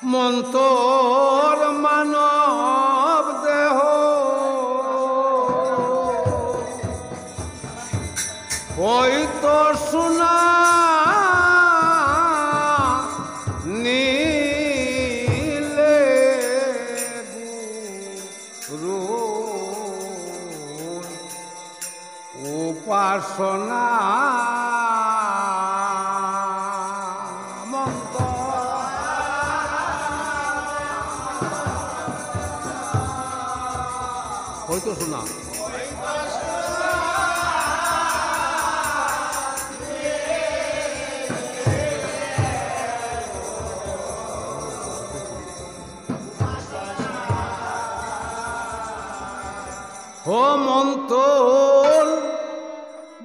মন্তর মানব দেহ হইতো সোনা নীলে গুরুর উপাসনা হয়তো শোনা হো মন্তর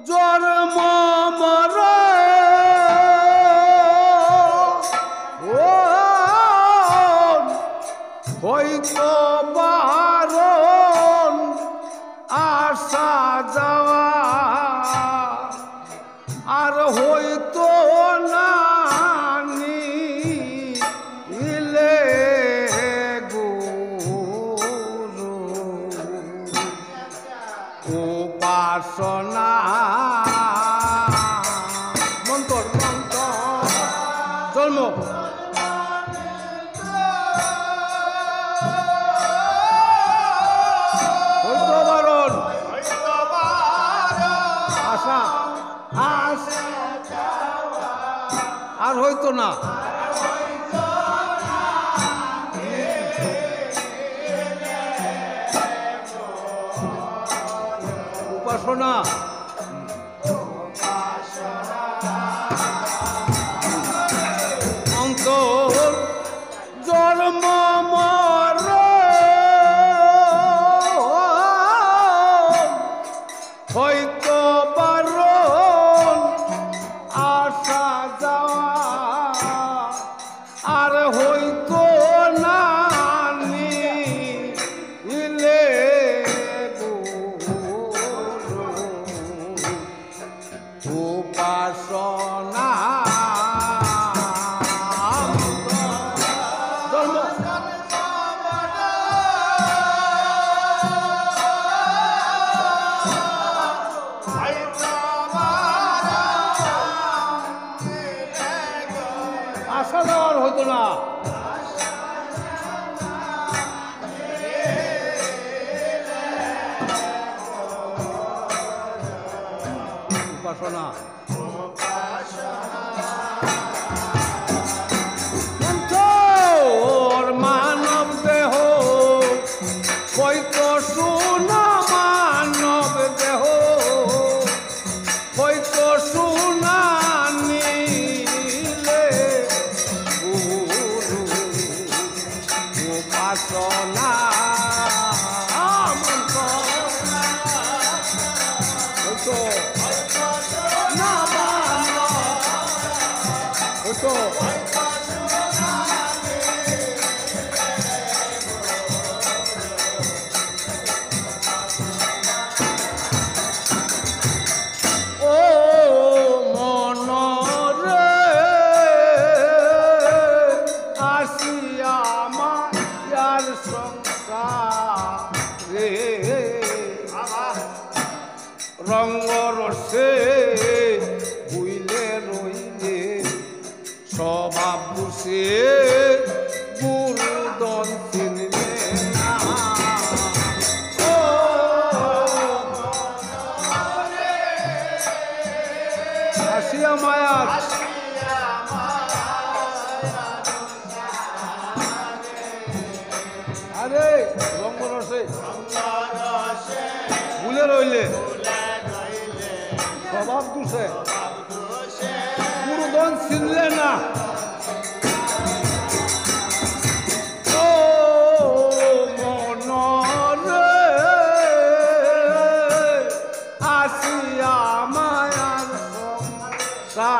জন্ম মর হয়তো বারণ আসা যাওয়া আর হইতো না নিলে গুরু উপাসনা মন্তর মন্তর জন্ম আর হইতো না উপাসনা অন্তর জন্ম মর হয়তো বারণ আসা যাওয়া আর হইতো না নিলে উপাসনা আসা যাওয়ার হতো না উপাসনা মন্তর মানব দেহ হয়তো সোনা মানব দেহ হয়তো সোনা উপাসনা হতো না হতো ও মনরে আসিয়া মায়ার সংসারে রঙ্গ রসে বুইলে রইলে স্বভাব বুঝে গুরুদন চিনলে না আসিয়া মায়ার আরে রঙ্গ রসে ভুলে রইলে স্বভাব দোষে গুরুদন চিনলে না ও মনরে আসিয়া মায়ার সংসারে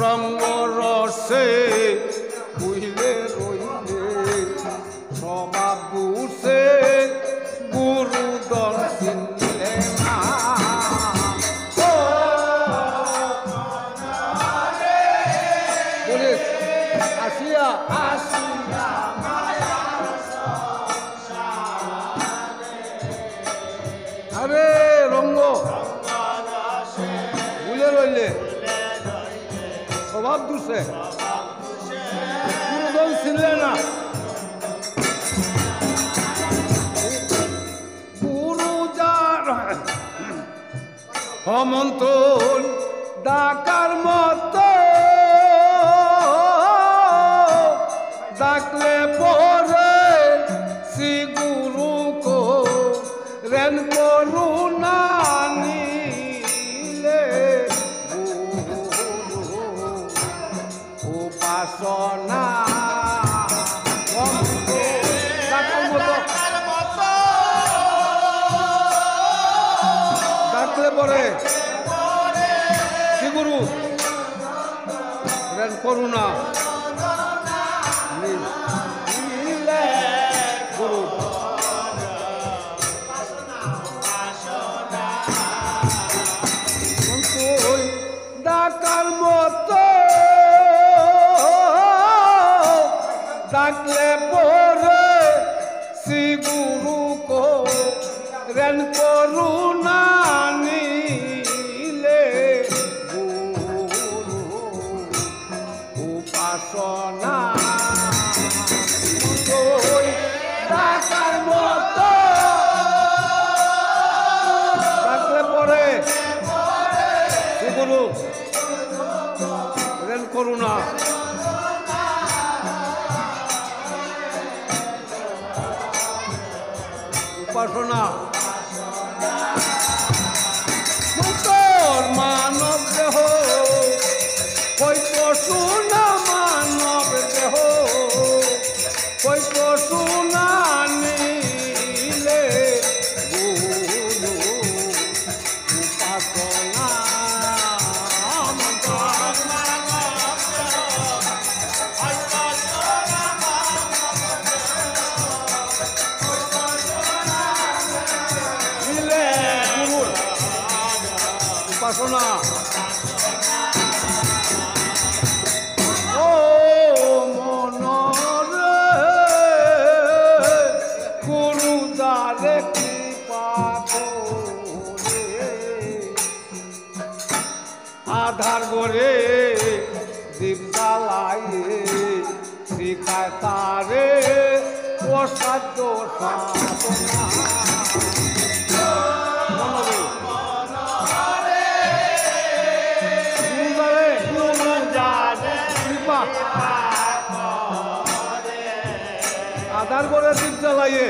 রঙ্গ রসে বুঝলে রইলে স্বভাব দোষে গুরুদন চিনলে না আসিয়া আরে রঙ্গ ভুলে রইলে স্বভাব দুষে গুরুজন ছিলেন না গুরু যার হেমন্ত ডাকার মতো ডাকলে পরে শ্রী গুরু কো রেন করুণা নিলে উপাসনা ডাকলে পরে শ্রী গুরু রেন করুণা নিলে গুরু ডাকার মতো ডাকলে পরে শ্রী গুরু কো রেন করুণা নিলে গুরু উপাসনা ডাকার মতো ডাকলে পরে শ্রী গুরু রেন করুণা উপাসনা মানব দেহ কই পশুনা মানব দেহ কই পশুনা নিলে গুরু উপাসনা উপাসনা ও মনরে গুরু দ্বারে কৃপা করে আধার গরে দীপ জ্বালাইয়ে শিখায় তারে অসাধ্য সাধনা আধার করে দীপ জ্বালাইয়ে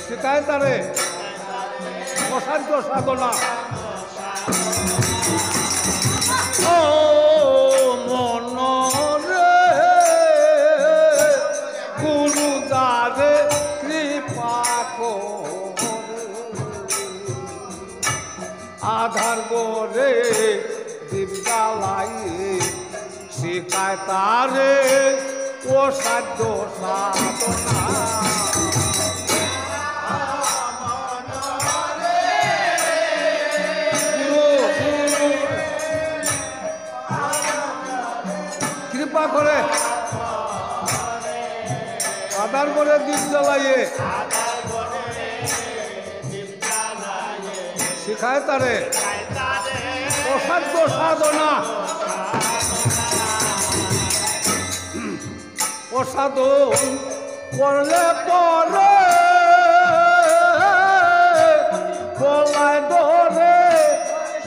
শিখায় তারে অসাধ্য সাধনা ও মন রে গুরু দ্বারে কৃপা করে আধার করে দীপ জ্বালাইয়ে শিখায় তারে অসাধ্য সাধনা কৃপা করে আধার করে দীপ জ্বালাইয়ে শিখায় তারে অসাধ্য সাধনা অসাধন করলে পরে গলায় ধরে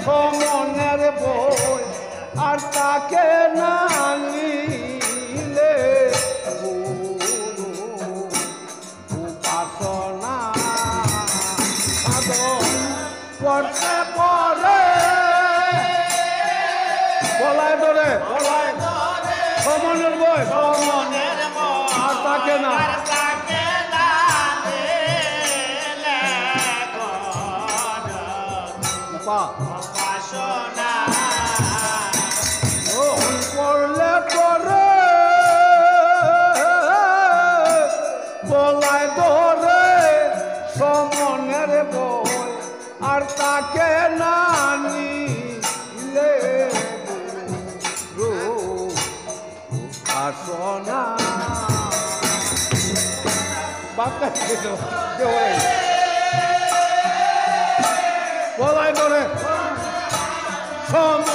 সমনের বই আর তাকে না নিলে উপাসনা সাধন করতে পরে গলায় ধরে সমনের বই আর তাকে না করলে করে গলায় ধরে সমনের বই আর তাকে না নিলে বলাই ধরে সম